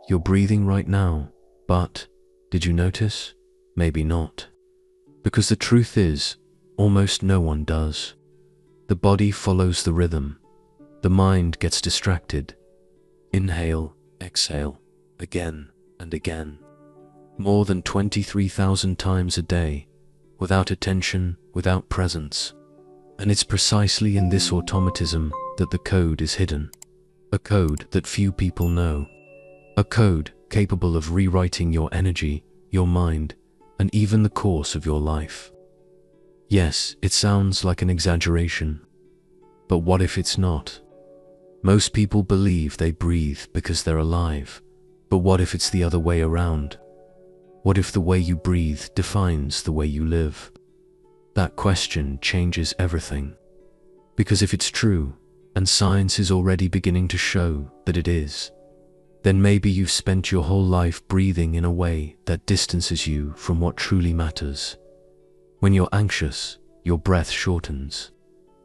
You're breathing right now, but did you notice? Maybe not. Because the truth is, almost no one does. The body follows the rhythm. The mind gets distracted. Inhale, exhale, again and again. More than 23,000 times a day, without attention, without presence. And it's precisely in this automatism that the code is hidden. A code that few people know. A code capable of rewriting your energy, your mind, and even the course of your life. Yes, it sounds like an exaggeration. But what if it's not? Most people believe they breathe because they're alive. But what if it's the other way around? What if the way you breathe defines the way you live? That question changes everything. Because if it's true, and science is already beginning to show that it is, then maybe you've spent your whole life breathing in a way that distances you from what truly matters. When you're anxious, your breath shortens.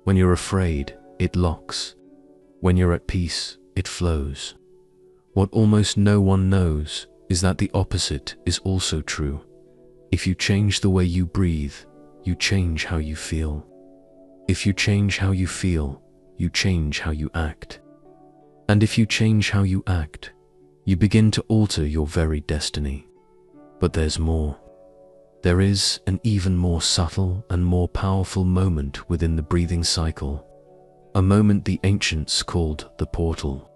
When you're afraid, it locks. When you're at peace, it flows. What almost no one knows is that the opposite is also true. If you change the way you breathe, you change how you feel. If you change how you feel, you change how you act. And if you change how you act, you begin to alter your very destiny. But there's more. There is an even more subtle and more powerful moment within the breathing cycle. A moment the ancients called the portal.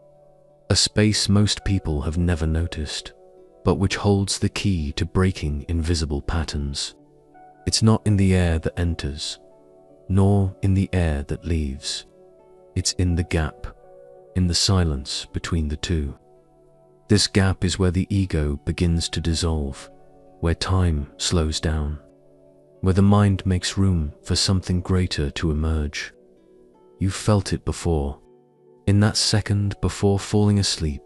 A space most people have never noticed, but which holds the key to breaking invisible patterns. It's not in the air that enters, nor in the air that leaves. It's in the gap, in the silence between the two. This gap is where the ego begins to dissolve, where time slows down, where the mind makes room for something greater to emerge. You've felt it before, in that second before falling asleep,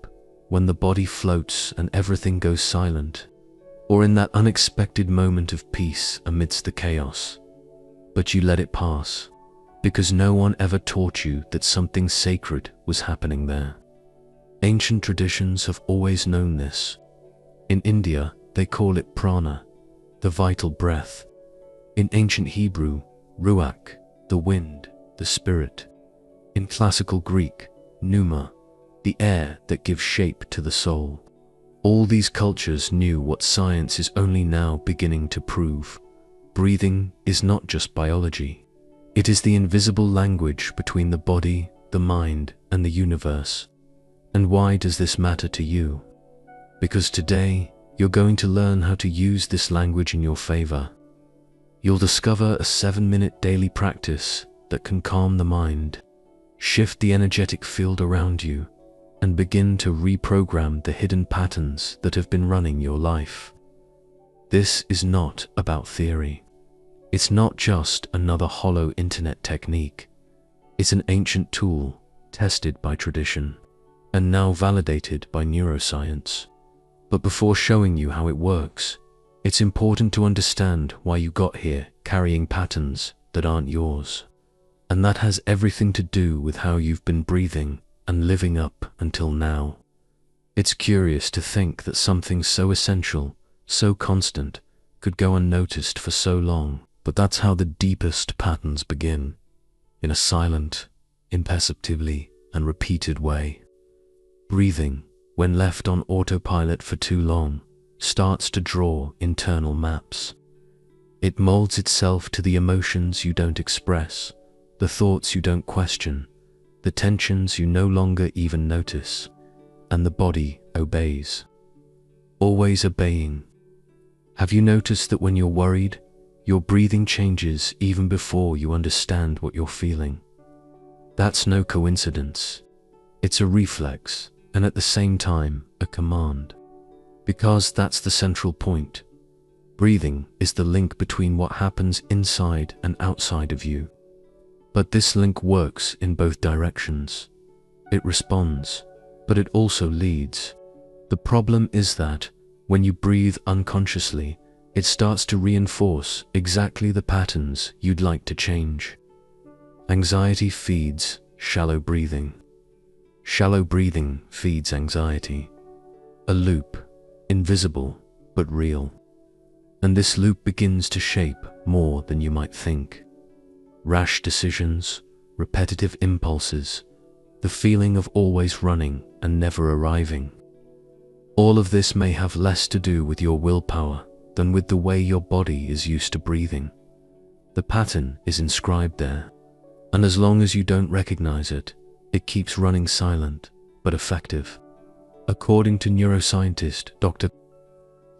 when the body floats and everything goes silent, or in that unexpected moment of peace amidst the chaos. But you let it pass, because no one ever taught you that something sacred was happening there. Ancient traditions have always known this. In India, they call it prana, the vital breath. In ancient Hebrew, ruach, the wind, the spirit. In classical Greek, pneuma, the air that gives shape to the soul. All these cultures knew what science is only now beginning to prove. Breathing is not just biology. It is the invisible language between the body, the mind, and the universe. And why does this matter to you? Because today, you're going to learn how to use this language in your favor. You'll discover a 7-minute daily practice that can calm the mind, shift the energetic field around you, and begin to reprogram the hidden patterns that have been running your life. This is not about theory. It's not just another hollow internet technique. It's an ancient tool, tested by tradition, and now validated by neuroscience. But before showing you how it works, it's important to understand why you got here carrying patterns that aren't yours. And that has everything to do with how you've been breathing and living up until now. It's curious to think that something so essential, so constant, could go unnoticed for so long, but that's how the deepest patterns begin, in a silent, imperceptibly, and repeated way. Breathing, when left on autopilot for too long, starts to draw internal maps. It molds itself to the emotions you don't express, the thoughts you don't question, the tensions you no longer even notice, and the body obeys. Always obeying. Have you noticed that when you're worried, your breathing changes even before you understand what you're feeling? That's no coincidence. It's a reflex, and at the same time, a command. Because that's the central point. Breathing is the link between what happens inside and outside of you. But this link works in both directions. It responds, but it also leads. The problem is that, when you breathe unconsciously, it starts to reinforce exactly the patterns you'd like to change. Anxiety feeds shallow breathing. Shallow breathing feeds anxiety. A loop, invisible but real. And this loop begins to shape more than you might think. Rash decisions, repetitive impulses, the feeling of always running and never arriving. All of this may have less to do with your willpower than with the way your body is used to breathing. The pattern is inscribed there, and as long as you don't recognize it, it keeps running silent but effective. According to neuroscientist Dr.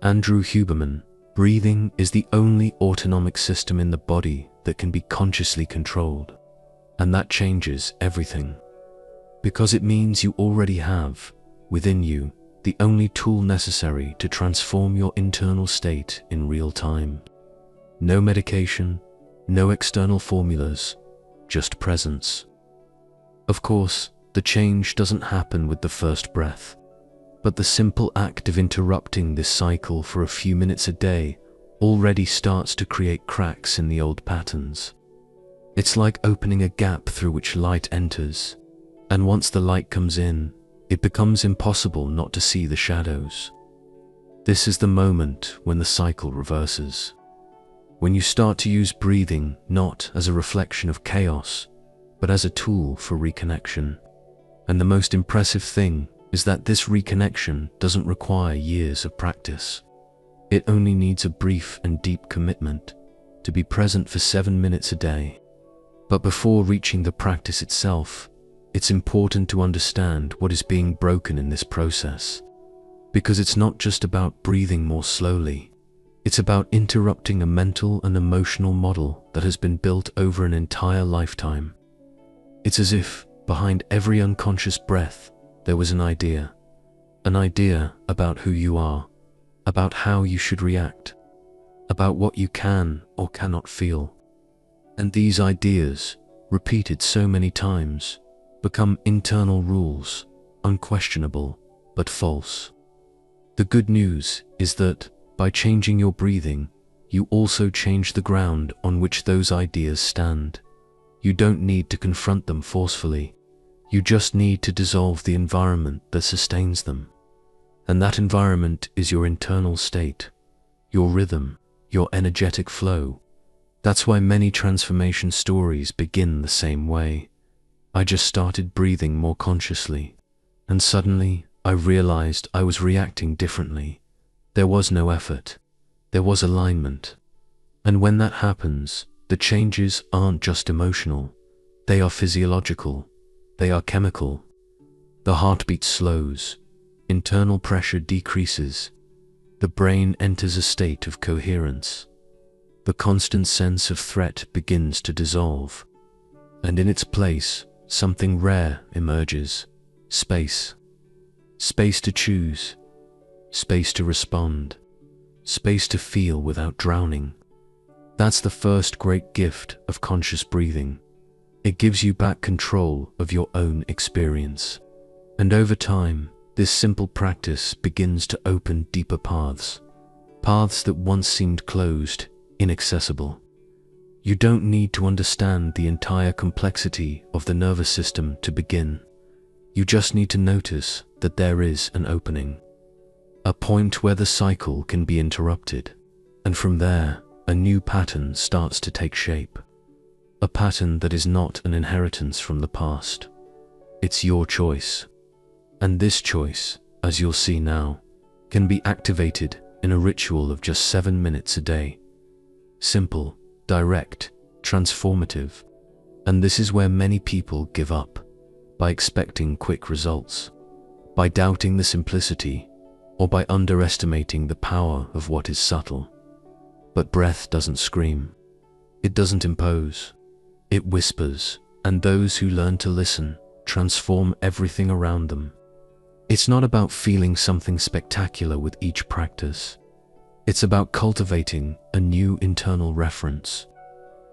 Andrew Huberman, breathing is the only autonomic system in the body that can be consciously controlled. And that changes everything. Because it means you already have, within you, the only tool necessary to transform your internal state in real time. No medication, no external formulas, just presence. Of course, the change doesn't happen with the first breath, but the simple act of interrupting this cycle for a few minutes a day already starts to create cracks in the old patterns. It's like opening a gap through which light enters, and once the light comes in, it becomes impossible not to see the shadows. This is the moment when the cycle reverses. When you start to use breathing not as a reflection of chaos, but as a tool for reconnection. And the most impressive thing is that this reconnection doesn't require years of practice. It only needs a brief and deep commitment to be present for 7 minutes a day. But before reaching the practice itself, it's important to understand what is being broken in this process. Because it's not just about breathing more slowly. It's about interrupting a mental and emotional model that has been built over an entire lifetime. It's as if behind every unconscious breath, there was an idea about who you are, about how you should react, about what you can or cannot feel. And these ideas, repeated so many times, become internal rules, unquestionable but false. The good news is that by changing your breathing, you also change the ground on which those ideas stand. You don't need to confront them forcefully. You just need to dissolve the environment that sustains them. And that environment is your internal state, your rhythm, your energetic flow. That's why many transformation stories begin the same way. I just started breathing more consciously, and suddenly I realized I was reacting differently. There was no effort, there was alignment. And when that happens, the changes aren't just emotional, they are physiological, they are chemical. The heartbeat slows, internal pressure decreases, the brain enters a state of coherence. The constant sense of threat begins to dissolve, and in its place, something rare emerges: space. Space to choose, space to respond, space to feel without drowning. That's the first great gift of conscious breathing. It gives you back control of your own experience. And over time, this simple practice begins to open deeper paths that once seemed closed, inaccessible. You don't need to understand the entire complexity of the nervous system to begin. You just need to notice that there is an opening, a point where the cycle can be interrupted, and from there, a new pattern starts to take shape. A pattern that is not an inheritance from the past. It's your choice. And this choice, as you'll see now, can be activated in a ritual of just 7 minutes a day. Simple, direct, transformative. And this is where many people give up, by expecting quick results, by doubting the simplicity, or by underestimating the power of what is subtle. But breath doesn't scream. It doesn't impose. It whispers, and those who learn to listen transform everything around them. It's not about feeling something spectacular with each practice. It's about cultivating a new internal reference,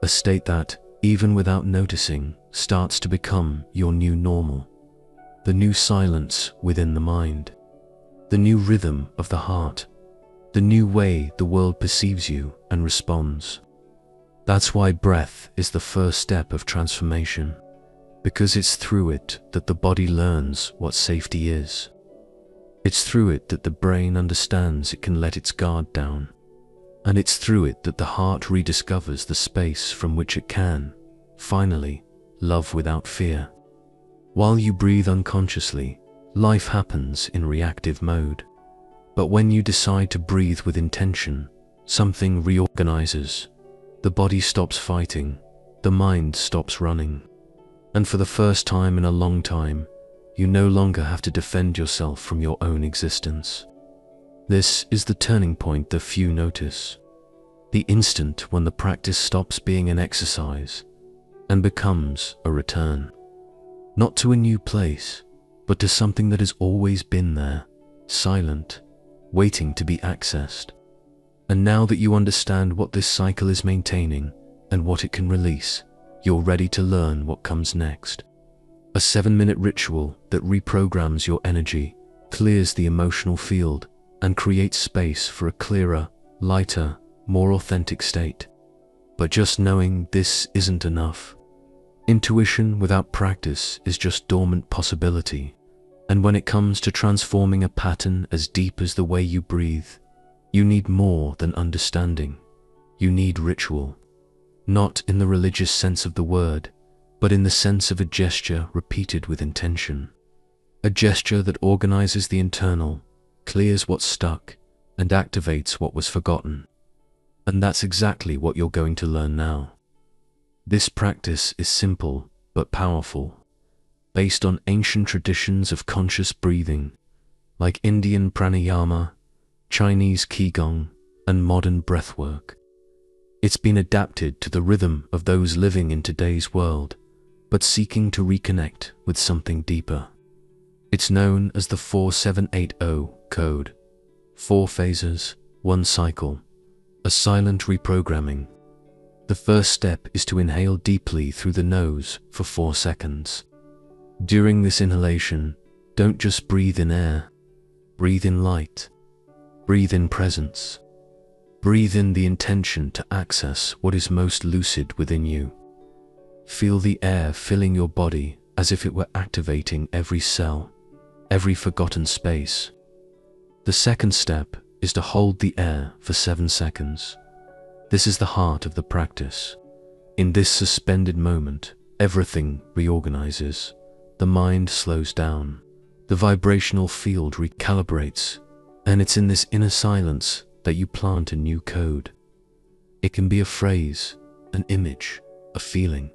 a state that, even without noticing, starts to become your new normal. The new silence within the mind, the new rhythm of the heart, the new way the world perceives you and responds. That's why breath is the first step of transformation, because it's through it that the body learns what safety is. It's through it that the brain understands it can let its guard down. And it's through it that the heart rediscovers the space from which it can, finally, love without fear. While you breathe unconsciously, life happens in reactive mode. But when you decide to breathe with intention, something reorganizes. The body stops fighting, the mind stops running. And for the first time in a long time, you no longer have to defend yourself from your own existence. This is the turning point that few notice. The instant when the practice stops being an exercise and becomes a return. Not to a new place, but to something that has always been there, silent, waiting to be accessed. And now that you understand what this cycle is maintaining and what it can release, you're ready to learn what comes next. A 7-minute ritual that reprograms your energy, clears the emotional field, and creates space for a clearer, lighter, more authentic state. But just knowing this isn't enough. Intuition without practice is just dormant possibility. And when it comes to transforming a pattern as deep as the way you breathe, you need more than understanding. You need ritual. Not in the religious sense of the word, but in the sense of a gesture repeated with intention. A gesture that organizes the internal, clears what's stuck, and activates what was forgotten. And that's exactly what you're going to learn now. This practice is simple but powerful, based on ancient traditions of conscious breathing, like Indian pranayama, Chinese qigong, and modern breathwork. It's been adapted to the rhythm of those living in today's world, but seeking to reconnect with something deeper. It's known as the 4780 code. 4 phases, 1 cycle, a silent reprogramming. The first step is to inhale deeply through the nose for 4 seconds. During this inhalation, don't just breathe in air. Breathe in light. Breathe in presence. Breathe in the intention to access what is most lucid within you. Feel the air filling your body as if it were activating every cell, every forgotten space. The second step is to hold the air for 7 seconds. This is the heart of the practice. In this suspended moment, everything reorganizes. The mind slows down. The vibrational field recalibrates. And it's in this inner silence that you plant a new code. It can be a phrase, an image, a feeling.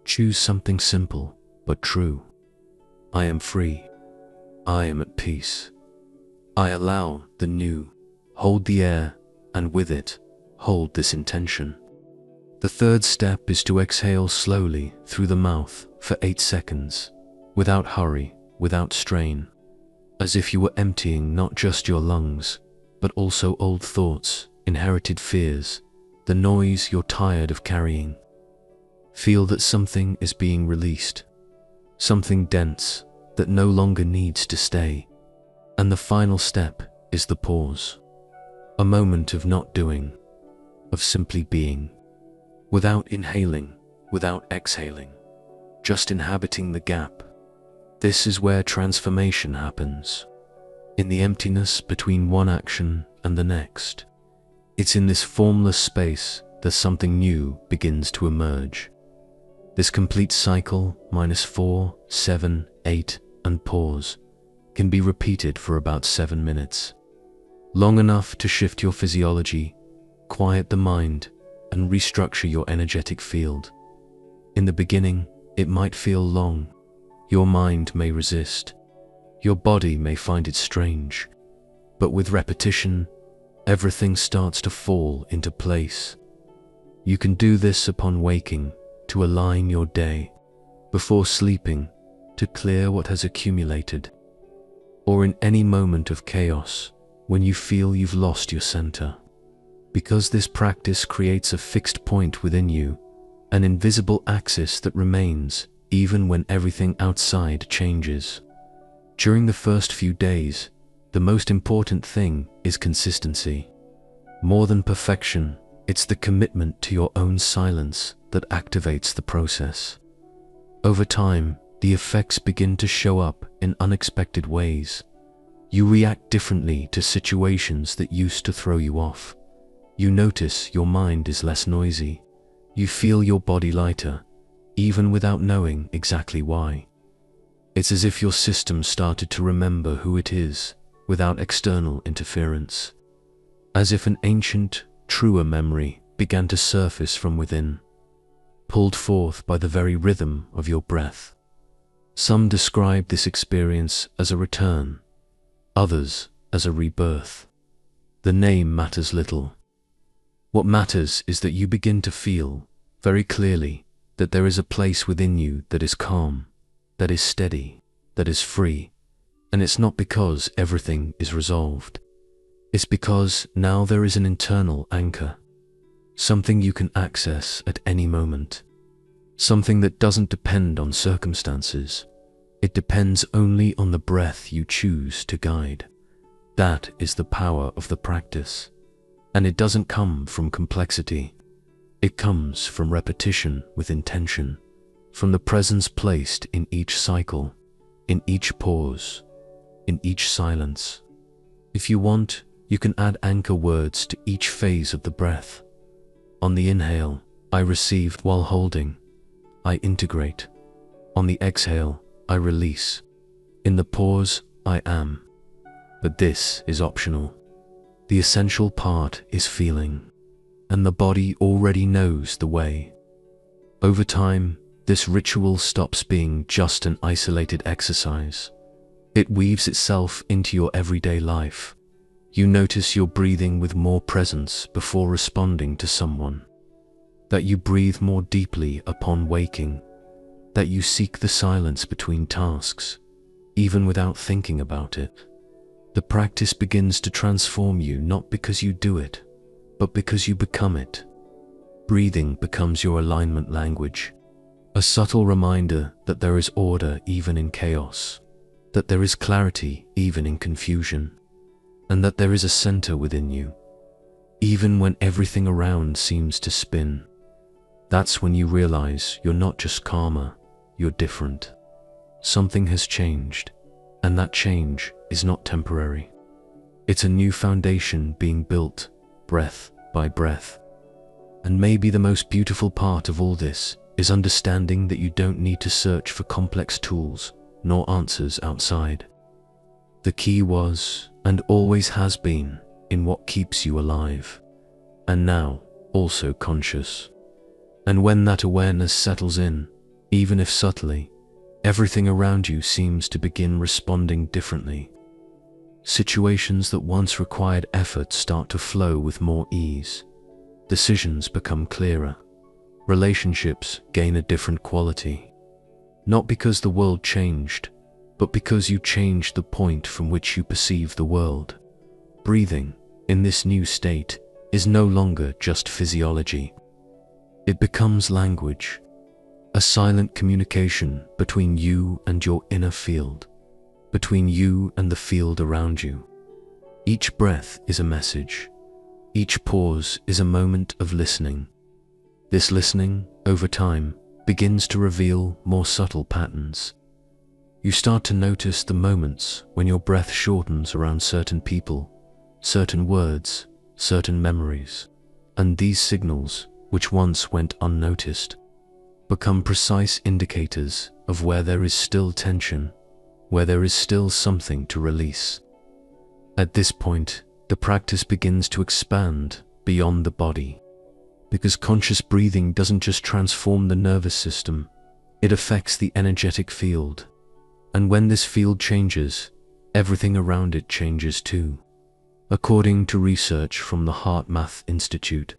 Choose something simple but true. I am free. I am at peace. I allow the new. Hold the air, and with it, hold this intention. The third step is to exhale slowly through the mouth for 8 seconds, without hurry, without strain, as if you were emptying not just your lungs, but also old thoughts, inherited fears, the noise you're tired of carrying. Feel that something is being released, something dense that no longer needs to stay. And the final step is the pause, a moment of not doing, of simply being, without inhaling, without exhaling, just inhabiting the gap. This is where transformation happens, in the emptiness between one action and the next. It's in this formless space that something new begins to emerge. This complete cycle, -4, 7, 8, and pause, can be repeated for about 7 minutes. Long enough to shift your physiology, quiet the mind, and restructure your energetic field. In the beginning, it might feel long. Your mind may resist. Your body may find it strange. But with repetition, everything starts to fall into place. You can do this upon waking, to align your day, before sleeping, to clear what has accumulated, or in any moment of chaos when you feel you've lost your center. Because this practice creates a fixed point within you, an invisible axis that remains even when everything outside changes. During the first few days, the most important thing is consistency. More than perfection, it's the commitment to your own silence that activates the process. Over time, the effects begin to show up in unexpected ways. You react differently to situations that used to throw you off. You notice your mind is less noisy. You feel your body lighter, even without knowing exactly why. It's as if your system started to remember who it is without external interference. As if an ancient, truer memory began to surface from within, pulled forth by the very rhythm of your breath. Some describe this experience as a return, others as a rebirth. The name matters little. What matters is that you begin to feel, very clearly, that there is a place within you that is calm, that is steady, that is free. And it's not because everything is resolved. It's because now there is an internal anchor, something you can access at any moment, something that doesn't depend on circumstances. It depends only on the breath you choose to guide. That is the power of the practice. And it doesn't come from complexity. It comes from repetition with intention, from the presence placed in each cycle, in each pause, in each silence. If you want, you can add anchor words to each phase of the breath. On the inhale, I receive while holding. I integrate. On the exhale, I release. In the pause, I am. But this is optional. The essential part is feeling, and the body already knows the way. Over time, this ritual stops being just an isolated exercise. It weaves itself into your everyday life. You notice you're breathing with more presence before responding to someone, that you breathe more deeply upon waking, that you seek the silence between tasks, even without thinking about it. The practice begins to transform you not because you do it, but because you become it. Breathing becomes your alignment language, a subtle reminder that there is order even in chaos, that there is clarity even in confusion, and that there is a center within you, even when everything around seems to spin. That's when you realize you're not just calmer, you're different. Something has changed, and that change is not temporary. It's a new foundation being built, breath by breath. And maybe the most beautiful part of all this is understanding that you don't need to search for complex tools nor answers outside. The key was, and always has been, in what keeps you alive, and now also conscious. And when that awareness settles in, even if subtly, everything around you seems to begin responding differently. Situations that once required effort start to flow with more ease. Decisions become clearer. Relationships gain a different quality. Not because the world changed, but because you changed the point from which you perceive the world. Breathing, in this new state, is no longer just physiology. It becomes language, a silent communication between you and your inner field, between you and the field around you. Each breath is a message. Each pause is a moment of listening. This listening, over time, begins to reveal more subtle patterns. You start to notice the moments when your breath shortens around certain people, certain words, certain memories, and these signals, which once went unnoticed, become precise indicators of where there is still tension, where there is still something to release. At this point, the practice begins to expand beyond the body, because conscious breathing doesn't just transform the nervous system, it affects the energetic field. And when this field changes, everything around it changes too. According to research from the HeartMath Institute,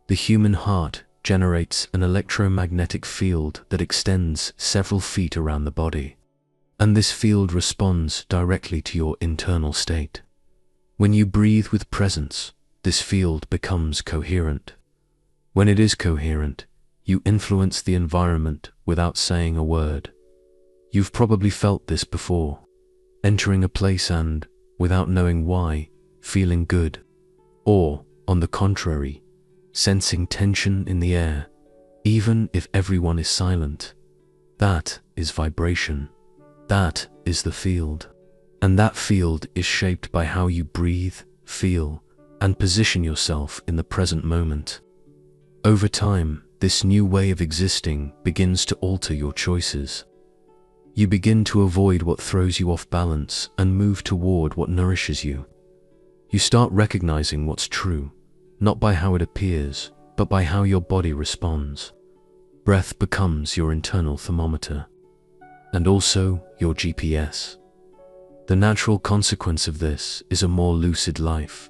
the human heart generates an electromagnetic field that extends several feet around the body. And this field responds directly to your internal state. When you breathe with presence, this field becomes coherent. When it is coherent, you influence the environment without saying a word. You've probably felt this before, entering a place and, without knowing why, feeling good. Or, on the contrary, sensing tension in the air, even if everyone is silent. That is vibration. That is the field. And that field is shaped by how you breathe, feel, and position yourself in the present moment. Over time, this new way of existing begins to alter your choices. You begin to avoid what throws you off balance and move toward what nourishes you. You start recognizing what's true, not by how it appears, but by how your body responds. Breath becomes your internal thermometer, and also your GPS. The natural consequence of this is a more lucid life,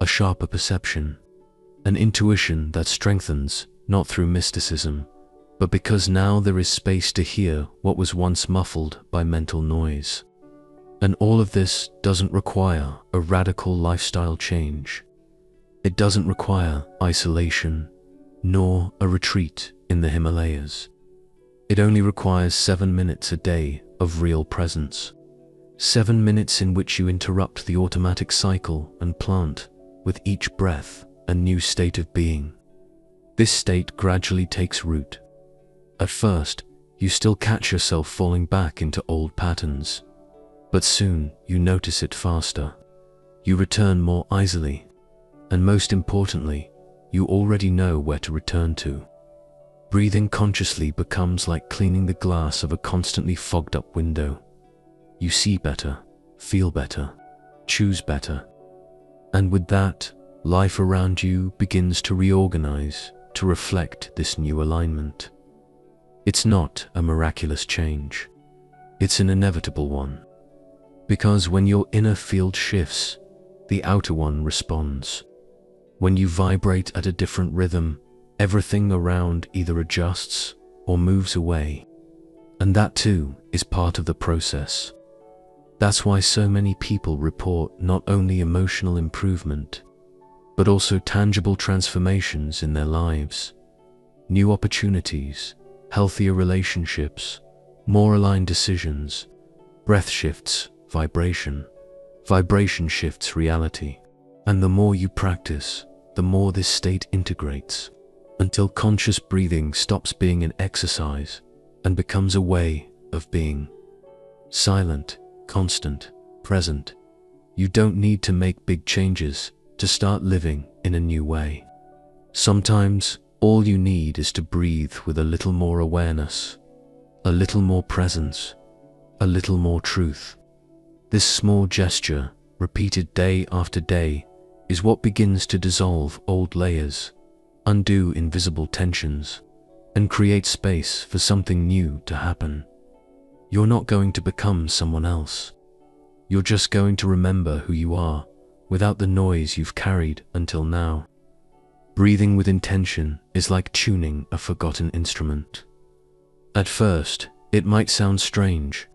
a sharper perception, an intuition that strengthens, not through mysticism, but because now there is space to hear what was once muffled by mental noise. And all of this doesn't require a radical lifestyle change. It doesn't require isolation, nor a retreat in the Himalayas. It only requires 7 minutes a day of real presence. 7 minutes in which you interrupt the automatic cycle and plant, with each breath, a new state of being. This state gradually takes root. At first, you still catch yourself falling back into old patterns, but soon you notice it faster. You return more easily, and most importantly, you already know where to return to. Breathing consciously becomes like cleaning the glass of a constantly fogged up window. You see better, feel better, choose better. And with that, life around you begins to reorganize to reflect this new alignment. It's not a miraculous change. It's an inevitable one. Because when your inner field shifts, the outer one responds. When you vibrate at a different rhythm, everything around either adjusts or moves away. And that too is part of the process. That's why so many people report not only emotional improvement, but also tangible transformations in their lives. New opportunities, healthier relationships, more aligned decisions, breath shifts, vibration. Vibration shifts reality. And the more you practice, the more this state integrates, until conscious breathing stops being an exercise and becomes a way of being. Silent, constant, present. You don't need to make big changes to start living in a new way. Sometimes, all you need is to breathe with a little more awareness, a little more presence, a little more truth. This small gesture, repeated day after day, is what begins to dissolve old layers, undo invisible tensions, and create space for something new to happen. You're not going to become someone else. You're just going to remember who you are, without the noise you've carried until now. Breathing with intention is like tuning a forgotten instrument. At first, it might sound strange,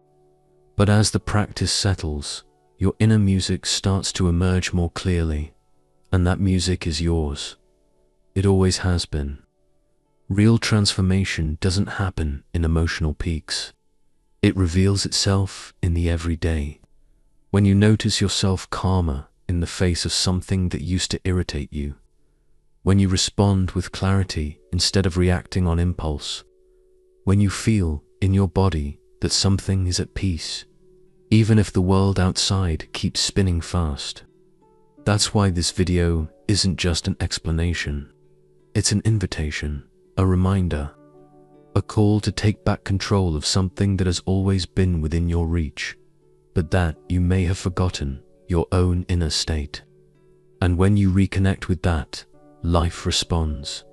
but as the practice settles, your inner music starts to emerge more clearly, and that music is yours. It always has been. Real transformation doesn't happen in emotional peaks. It reveals itself in the everyday. When you notice yourself calmer in the face of something that used to irritate you. When you respond with clarity instead of reacting on impulse. When you feel in your body that something is at peace, even if the world outside keeps spinning fast. That's why this video isn't just an explanation. It's an invitation, a reminder, a call to take back control of something that has always been within your reach, but that you may have forgotten, your own inner state. And when you reconnect with that, life responds,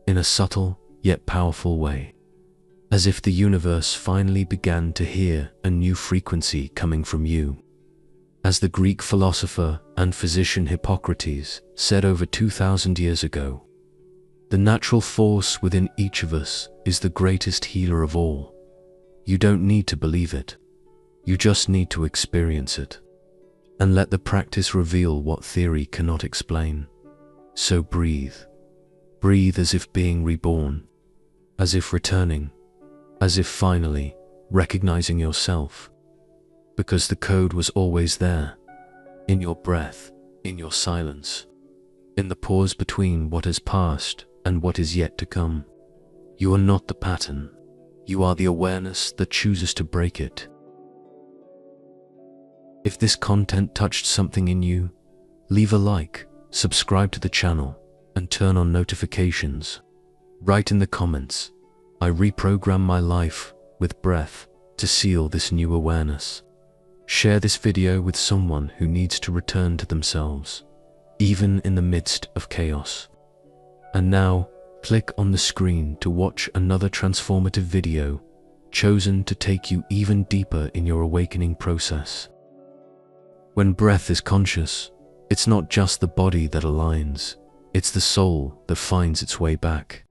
in a subtle yet powerful way, as if the universe finally began to hear a new frequency coming from you. As the Greek philosopher and physician Hippocrates said over 2,000 years ago, the natural force within each of us is the greatest healer of all. You don't need to believe it. You just need to experience it. And let the practice reveal what theory cannot explain. So breathe. Breathe as if being reborn, as if returning, as if finally recognizing yourself. Because the code was always there, in your breath, in your silence, in the pause between what has passed and what is yet to come. You are not the pattern. You are the awareness that chooses to break it. If this content touched something in you, leave a like, subscribe to the channel, and turn on notifications. Write in the comments, I reprogram my life with breath to seal this new awareness. Share this video with someone who needs to return to themselves, even in the midst of chaos. And now, click on the screen to watch another transformative video chosen to take you even deeper in your awakening process. When breath is conscious, it's not just the body that aligns, it's the soul that finds its way back.